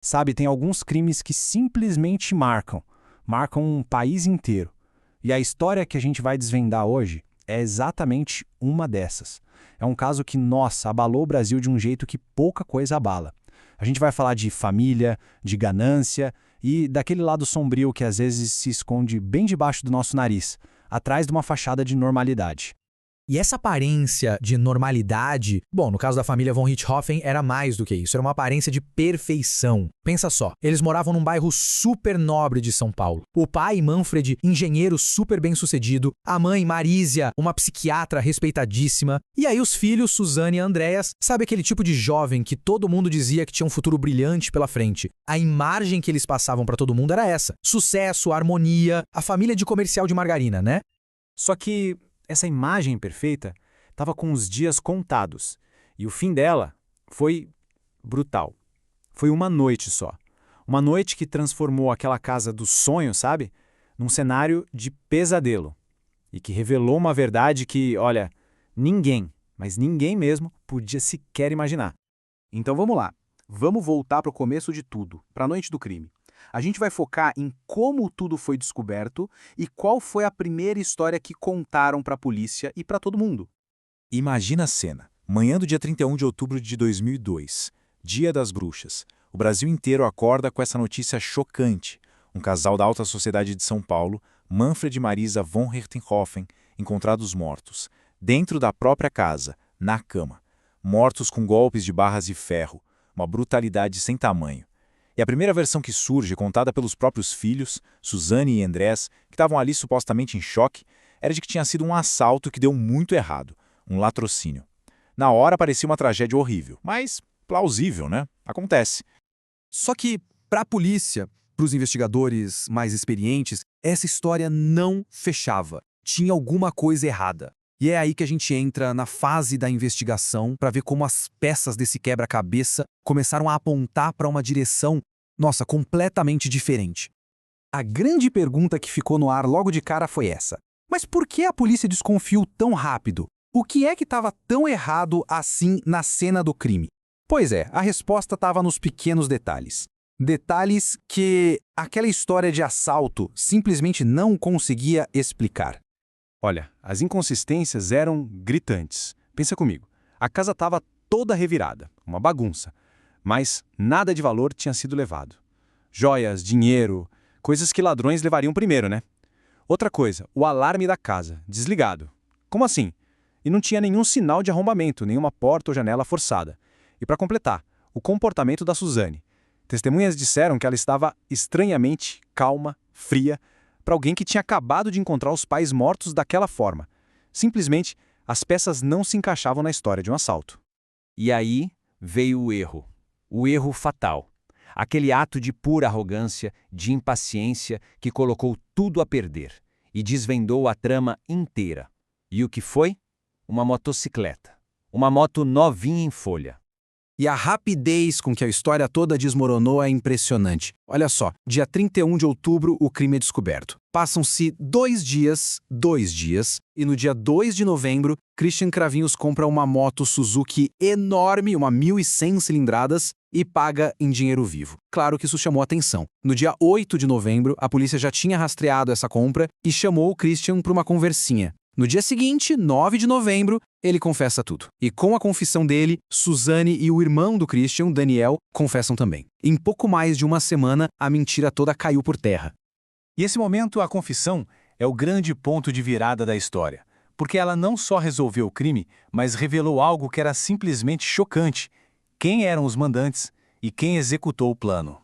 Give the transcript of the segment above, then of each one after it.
Sabe, tem alguns crimes que simplesmente marcam um país inteiro. E a história que a gente vai desvendar hoje é exatamente uma dessas. É um caso que, nossa, abalou o Brasil de um jeito que pouca coisa abala. A gente vai falar de família, de ganância e daquele lado sombrio que às vezes se esconde bem debaixo do nosso nariz, atrás de uma fachada de normalidade. E essa aparência de normalidade, bom, no caso da família von Richthofen era mais do que isso, era uma aparência de perfeição. Pensa só, eles moravam num bairro super nobre de São Paulo. O pai, Manfred, engenheiro super bem-sucedido, a mãe, Marísia, uma psiquiatra respeitadíssima, e aí os filhos, Suzane e Andreas, sabe aquele tipo de jovem que todo mundo dizia que tinha um futuro brilhante pela frente. A imagem que eles passavam pra todo mundo era essa: sucesso, harmonia, a família de comercial de margarina, né? Só que essa imagem perfeita estava com os dias contados, e o fim dela foi brutal. Foi uma noite só. Uma noite que transformou aquela casa dos sonhos, sabe? Num cenário de pesadelo. E que revelou uma verdade que, olha, ninguém, mas ninguém mesmo, podia sequer imaginar. Então vamos lá. Vamos voltar para o começo de tudo, para a noite do crime. A gente vai focar em como tudo foi descoberto e qual foi a primeira história que contaram para a polícia e para todo mundo. Imagina a cena. Manhã do dia 31 de outubro de 2002, Dia das Bruxas. O Brasil inteiro acorda com essa notícia chocante. Um casal da alta sociedade de São Paulo, Manfred e Marisa von Richthofen, encontrados mortos, dentro da própria casa, na cama. Mortos com golpes de barras de ferro. Uma brutalidade sem tamanho. E a primeira versão que surge, contada pelos próprios filhos, Suzane e Andrés, que estavam ali supostamente em choque, era de que tinha sido um assalto que deu muito errado, um latrocínio. Na hora parecia uma tragédia horrível, mas plausível, né? Acontece. Só que, para a polícia, para os investigadores mais experientes, essa história não fechava. Tinha alguma coisa errada. E é aí que a gente entra na fase da investigação para ver como as peças desse quebra-cabeça começaram a apontar para uma direção, nossa, completamente diferente. A grande pergunta que ficou no ar logo de cara foi essa: mas por que a polícia desconfiou tão rápido? O que é que estava tão errado assim na cena do crime? Pois é, a resposta estava nos pequenos detalhes. Detalhes que aquela história de assalto simplesmente não conseguia explicar. Olha, as inconsistências eram gritantes. Pensa comigo, a casa estava toda revirada, uma bagunça, mas nada de valor tinha sido levado. Joias, dinheiro, coisas que ladrões levariam primeiro, né? Outra coisa, o alarme da casa, desligado. Como assim? E não tinha nenhum sinal de arrombamento, nenhuma porta ou janela forçada. E para completar, o comportamento da Suzane. Testemunhas disseram que ela estava estranhamente calma, fria, para alguém que tinha acabado de encontrar os pais mortos daquela forma. Simplesmente, as peças não se encaixavam na história de um assalto. E aí veio o erro fatal. Aquele ato de pura arrogância, de impaciência que colocou tudo a perder e desvendou a trama inteira. E o que foi? Uma motocicleta. Uma moto novinha em folha. E a rapidez com que a história toda desmoronou é impressionante. Olha só, dia 31 de outubro o crime é descoberto. Passam-se 2 dias, e no dia 2 de novembro, Christian Cravinhos compra uma moto Suzuki enorme, uma 1.100 cilindradas, e paga em dinheiro vivo. Claro que isso chamou atenção. No dia 8 de novembro, a polícia já tinha rastreado essa compra e chamou o Christian para uma conversinha. No dia seguinte, 9 de novembro, ele confessa tudo. E com a confissão dele, Suzane e o irmão do Christian, Daniel, confessam também. Em pouco mais de uma semana, a mentira toda caiu por terra. E esse momento, a confissão, é o grande ponto de virada da história. Porque ela não só resolveu o crime, mas revelou algo que era simplesmente chocante. Quem eram os mandantes e quem executou o plano.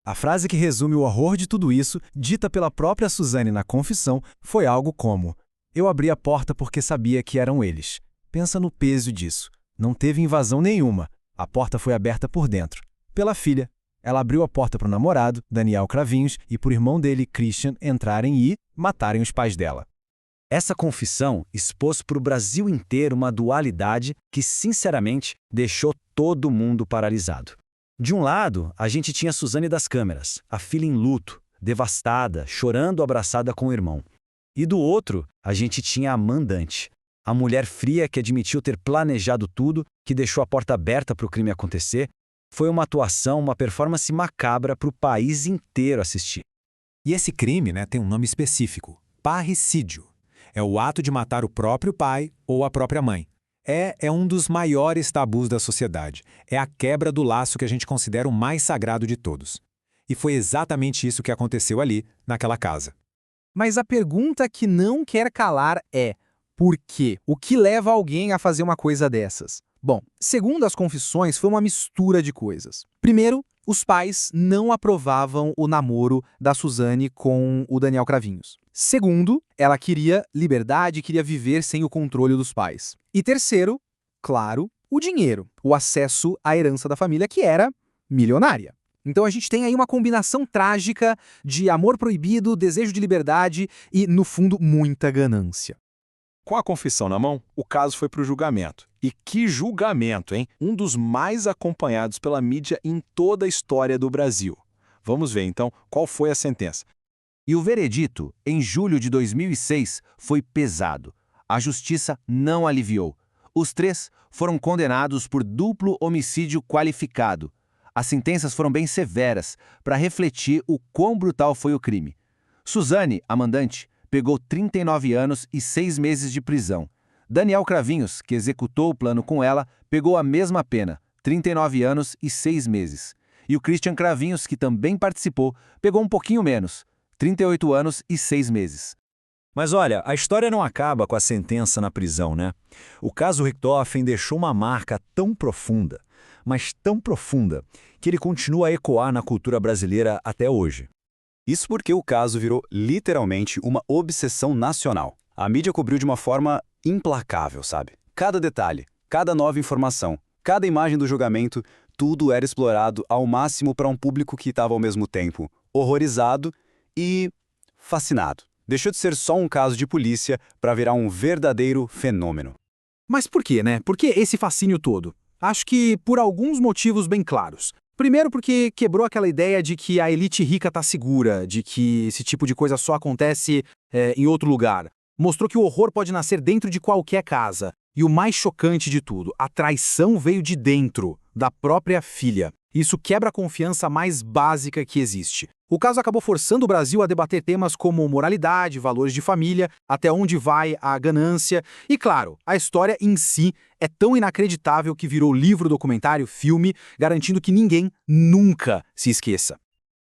A frase que resume o horror de tudo isso, dita pela própria Suzane na confissão, foi algo como: "Eu abri a porta porque sabia que eram eles." Pensa no peso disso. Não teve invasão nenhuma. A porta foi aberta por dentro. Pela filha. Ela abriu a porta para o namorado, Daniel Cravinhos, e para o irmão dele, Christian, entrarem e matarem os pais dela. Essa confissão expôs para o Brasil inteiro uma dualidade que, sinceramente, deixou todo mundo paralisado. De um lado, a gente tinha Suzane das câmeras, a filha em luto, devastada, chorando abraçada com o irmão. E do outro, a gente tinha a mandante, a mulher fria que admitiu ter planejado tudo, que deixou a porta aberta para o crime acontecer, Foi uma atuação, uma performance macabra para o país inteiro assistir. E esse crime, tem um nome específico: parricídio. É o ato de matar o próprio pai ou a própria mãe. É um dos maiores tabus da sociedade. É a quebra do laço que a gente considera o mais sagrado de todos. E foi exatamente isso que aconteceu ali, naquela casa. Mas a pergunta que não quer calar é: por quê? O que leva alguém a fazer uma coisa dessas? Bom, segundo as confissões, foi uma mistura de coisas. Primeiro, os pais não aprovavam o namoro da Suzane com o Daniel Cravinhos. Segundo, ela queria liberdade, queria viver sem o controle dos pais. E terceiro, claro, o dinheiro, o acesso à herança da família, que era milionária. Então a gente tem aí uma combinação trágica de amor proibido, desejo de liberdade e, no fundo, muita ganância. Com a confissão na mão, o caso foi para o julgamento. E que julgamento, hein? Um dos mais acompanhados pela mídia em toda a história do Brasil. Vamos ver, então, qual foi a sentença. E o veredito, em julho de 2006, foi pesado. A justiça não aliviou. Os 3 foram condenados por duplo homicídio qualificado. As sentenças foram bem severas, para refletir o quão brutal foi o crime. Suzane, a mandante, pegou 39 anos e 6 meses de prisão. Daniel Cravinhos, que executou o plano com ela, pegou a mesma pena, 39 anos e 6 meses. E o Christian Cravinhos, que também participou, pegou um pouquinho menos, 38 anos e 6 meses. Mas olha, a história não acaba com a sentença na prisão, né? O caso Richthofen deixou uma marca tão profunda, mas tão profunda, que ele continua a ecoar na cultura brasileira até hoje. Isso porque o caso virou literalmente uma obsessão nacional. A mídia cobriu de uma forma implacável, sabe? Cada detalhe, cada nova informação, cada imagem do julgamento, tudo era explorado ao máximo para um público que estava ao mesmo tempo horrorizado e fascinado. Deixou de ser só um caso de polícia para virar um verdadeiro fenômeno. Mas por quê, né? Por que esse fascínio todo? Acho que por alguns motivos bem claros. Primeiro porque quebrou aquela ideia de que a elite rica está segura, de que esse tipo de coisa só acontece em outro lugar. Mostrou que o horror pode nascer dentro de qualquer casa. E o mais chocante de tudo, a traição veio de dentro, da própria filha. Isso quebra a confiança mais básica que existe. O caso acabou forçando o Brasil a debater temas como moralidade, valores de família, até onde vai a ganância. E claro, a história em si é tão inacreditável que virou livro, documentário, filme, garantindo que ninguém nunca se esqueça.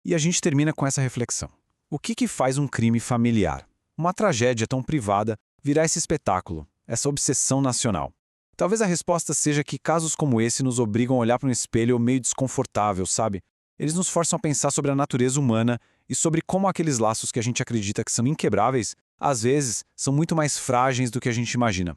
E a gente termina com essa reflexão. O que faz um crime familiar, uma tragédia tão privada, virar esse espetáculo, essa obsessão nacional? Talvez a resposta seja que casos como esse nos obrigam a olhar para um espelho meio desconfortável, sabe? Eles nos forçam a pensar sobre a natureza humana e sobre como aqueles laços que a gente acredita que são inquebráveis, às vezes, são muito mais frágeis do que a gente imagina.